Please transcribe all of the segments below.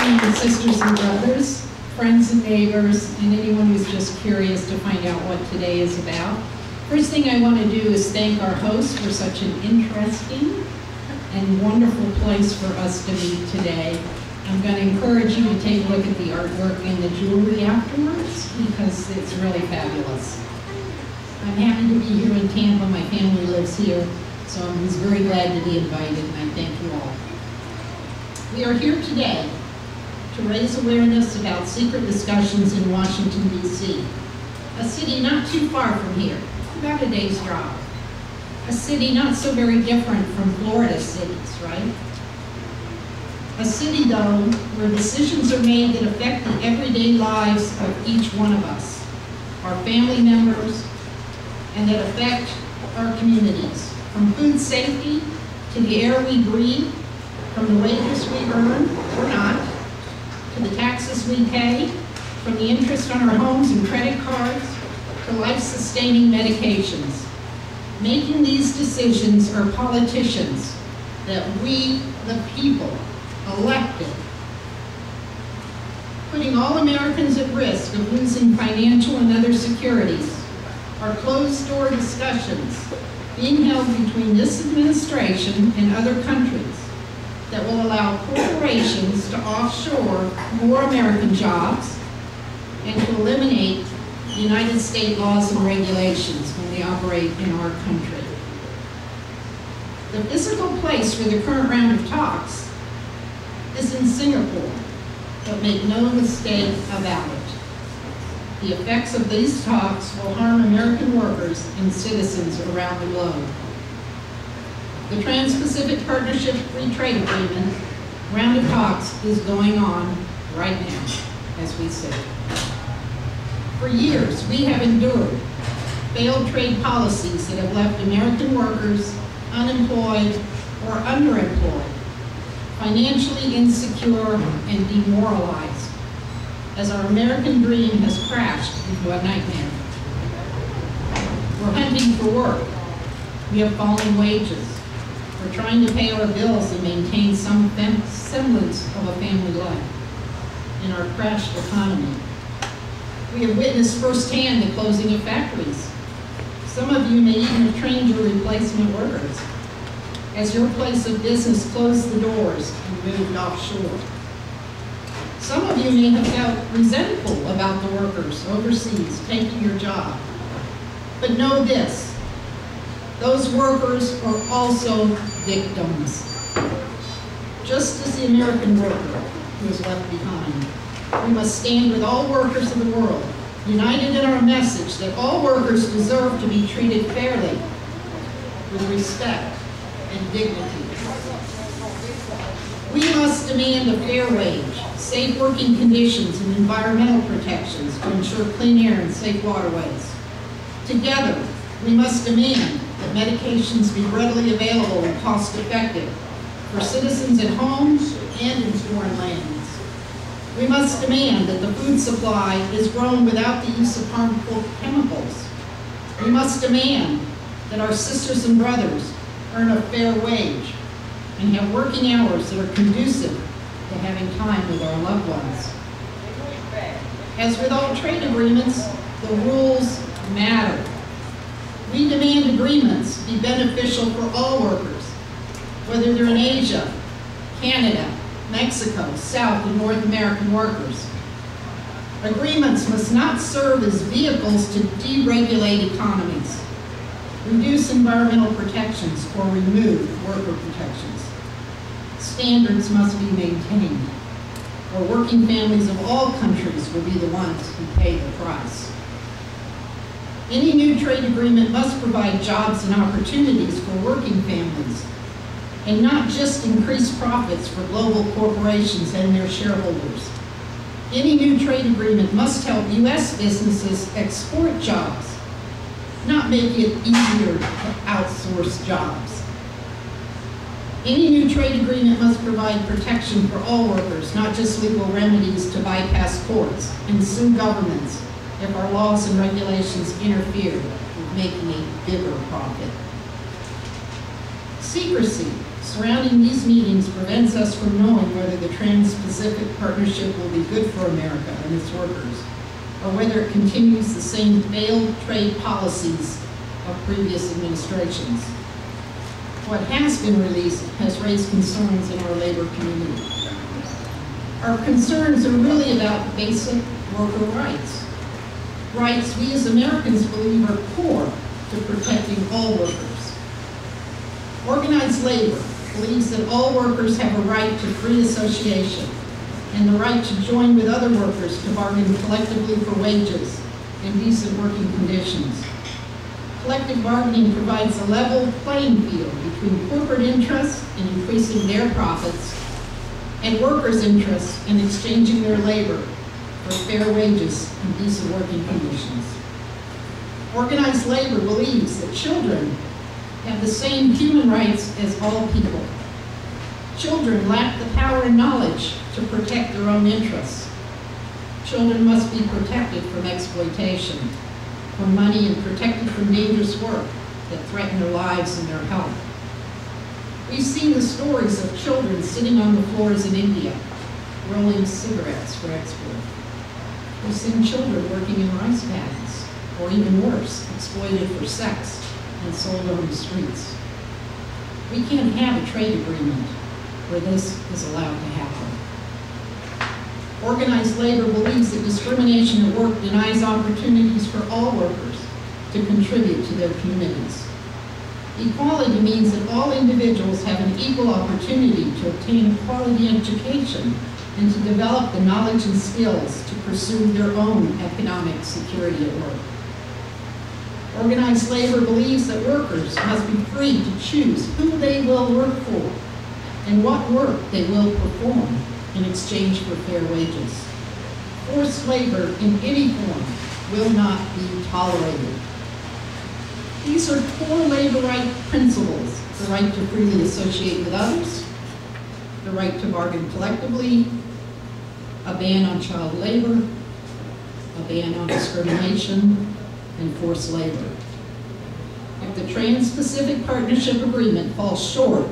afternoon, sisters and brothers, friends and neighbors, and anyone who's just curious to find out what today is about. First thing I want to do is thank our host for such an interesting and wonderful place for us to meet today. I'm going to encourage you to take a look at the artwork and the jewelry afterwards because it's really fabulous. I'm happy to be here in Tampa. My family lives here, so I was very glad to be invited, and I thank you all. We are here today to raise awareness about secret discussions in Washington, D.C., a city not too far from here, about a day's drive. A city not so very different from Florida cities, right? A city, though, where decisions are made that affect the everyday lives of each one of us, our family members, and that affect our communities, from food safety to the air we breathe, from the wages we earn or not, to the taxes we pay, from the interest on our homes and credit cards, to life-sustaining medications. Making these decisions are politicians that we, the people, elected, putting all Americans at risk of losing financial and other securities, are closed-door discussions being held between this administration and other countries that will allow corporations to offshore more American jobs and to eliminate United States laws and regulations when they operate in our country. The physical place for the current round of talks is in Singapore, but make no mistake about it. The effects of these talks will harm American workers and citizens around the globe. The Trans-Pacific Partnership Free Trade Agreement round of talks is going on right now, as we sit. For years, we have endured failed trade policies that have left American workers unemployed or underemployed, financially insecure and demoralized, as our American dream has crashed into a nightmare. We're hunting for work. We have falling wages. We're trying to pay our bills and maintain some semblance of a family life in our crashed economy. We have witnessed firsthand the closing of factories. Some of you may even have trained your replacement workers as your place of business closed the doors and moved offshore. Some of you may have felt resentful about the workers overseas taking your job. But know this, those workers are also victims, just as the American worker who is left behind. We must stand with all workers of the world, united in our message that all workers deserve to be treated fairly, with respect and dignity. We must demand a fair wage, safe working conditions and environmental protections to ensure clean air and safe waterways. Together, we must demand that medications be readily available and cost-effective for citizens at home and in foreign lands. We must demand that the food supply is grown without the use of harmful chemicals. We must demand that our sisters and brothers earn a fair wage and have working hours that are conducive to having time with our loved ones. As with all trade agreements, the rules matter. We demand agreements be beneficial for all workers, whether they're in Asia, Canada, Mexico, South and North American workers. Agreements must not serve as vehicles to deregulate economies, reduce environmental protections, or remove worker protections. Standards must be maintained, or working families of all countries will be the ones who pay the price. Any new trade agreement must provide jobs and opportunities for working families, and not just increase profits for global corporations and their shareholders. Any new trade agreement must help U.S. businesses export jobs, not make it easier to outsource jobs. Any new trade agreement must provide protection for all workers, not just legal remedies to bypass courts and sue governments if our laws and regulations interfere with making a bigger profit. Secrecy surrounding these meetings prevents us from knowing whether the Trans-Pacific Partnership will be good for America and its workers, or whether it continues the same failed trade policies of previous administrations. What has been released has raised concerns in our labor community. Our concerns are really about basic worker rights. Rights we as Americans believe are core to protecting all workers. Organized labor believes that all workers have a right to free association and the right to join with other workers to bargain collectively for wages and decent working conditions. Collective bargaining provides a level playing field between corporate interests in increasing their profits and workers' interests in exchanging their labor for fair wages and decent working conditions. Organized labor believes that children have the same human rights as all people. Children lack the power and knowledge to protect their own interests. Children must be protected from exploitation, from money, and protected from dangerous work that threaten their lives and their health. We've seen the stories of children sitting on the floors in India, rolling cigarettes for export. We've seen children working in rice paddies, or even worse, exploited for sex and sold on the streets. We can't have a trade agreement where this is allowed to happen. Organized labor believes that discrimination at work denies opportunities for all workers to contribute to their communities. Equality means that all individuals have an equal opportunity to obtain a quality education and to develop the knowledge and skills to pursue their own economic security at work. Organized labor believes that workers must be free to choose who they will work for and what work they will perform in exchange for fair wages. Forced labor in any form will not be tolerated. These are core labor right principles: the right to freely associate with others, the right to bargain collectively, a ban on child labor, a ban on discrimination, and forced labor. If the Trans-Pacific Partnership Agreement falls short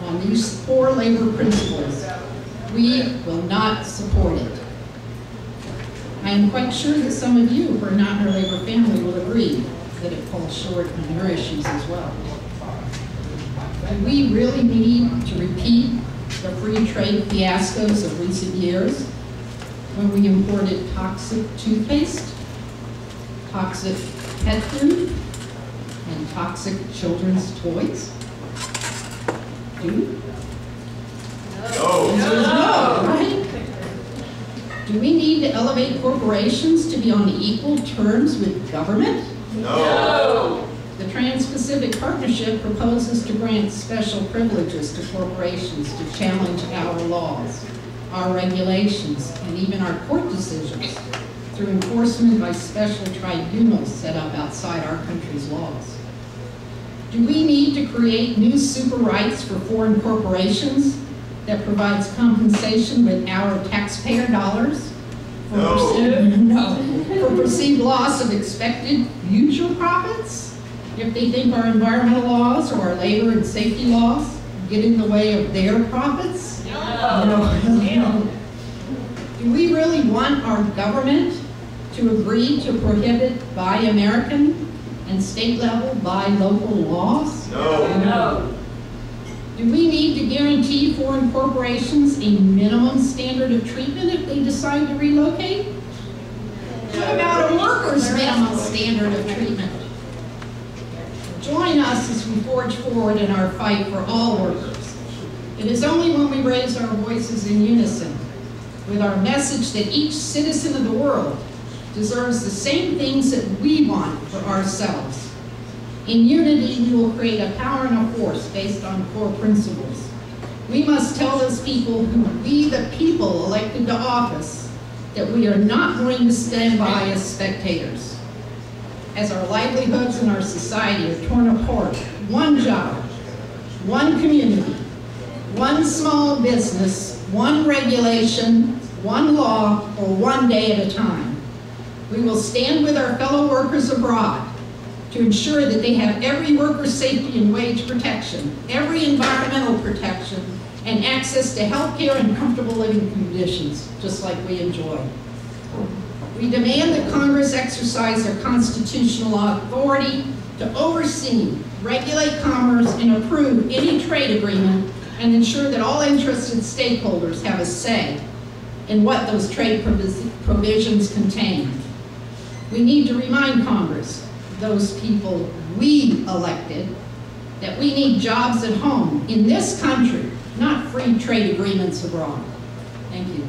on these core labor principles, we will not support it. I am quite sure that some of you who are not in our labor family will agree that it falls short on your issues as well. Do we really need to repeat the free trade fiascos of recent years when we imported toxic toothpaste, toxic pet food, and toxic children's toys? Do we? No, right? Do we need to elevate corporations to be on equal terms with government? No. The Trans-Pacific Partnership proposes to grant special privileges to corporations to challenge our laws, our regulations, and even our court decisions through enforcement by special tribunals set up outside our country's laws. Do we need to create new super rights for foreign corporations that provides compensation with our taxpayer dollars for, for perceived loss of expected future profits? If they think our environmental laws or our labor and safety laws get in the way of their profits? No. Do we really want our government to agree to prohibit Buy American and state level Buy local laws? No. Do we need to guarantee foreign corporations a minimum standard of treatment if they decide to relocate? What about a worker's minimum standard of treatment? Join us as we forge forward in our fight for all workers. It is only when we raise our voices in unison with our message that each citizen of the world deserves the same things that we want for ourselves. In unity, we will create a power and a force based on core principles. We must tell those people who we, the people, elected to office, that we are not going to stand by as spectators. As our livelihoods and our society are torn apart, one job, one community, one small business, one regulation, one law, or one day at a time. We will stand with our fellow workers abroad to ensure that they have every worker safety and wage protection, every environmental protection, and access to health care and comfortable living conditions, just like we enjoy. We demand that Congress exercise their constitutional authority to oversee, regulate commerce, and approve any trade agreement, and ensure that all interested stakeholders have a say in what those trade provisions contain. We need to remind Congress, those people we elected, that we need jobs at home in this country, not free trade agreements abroad. Thank you.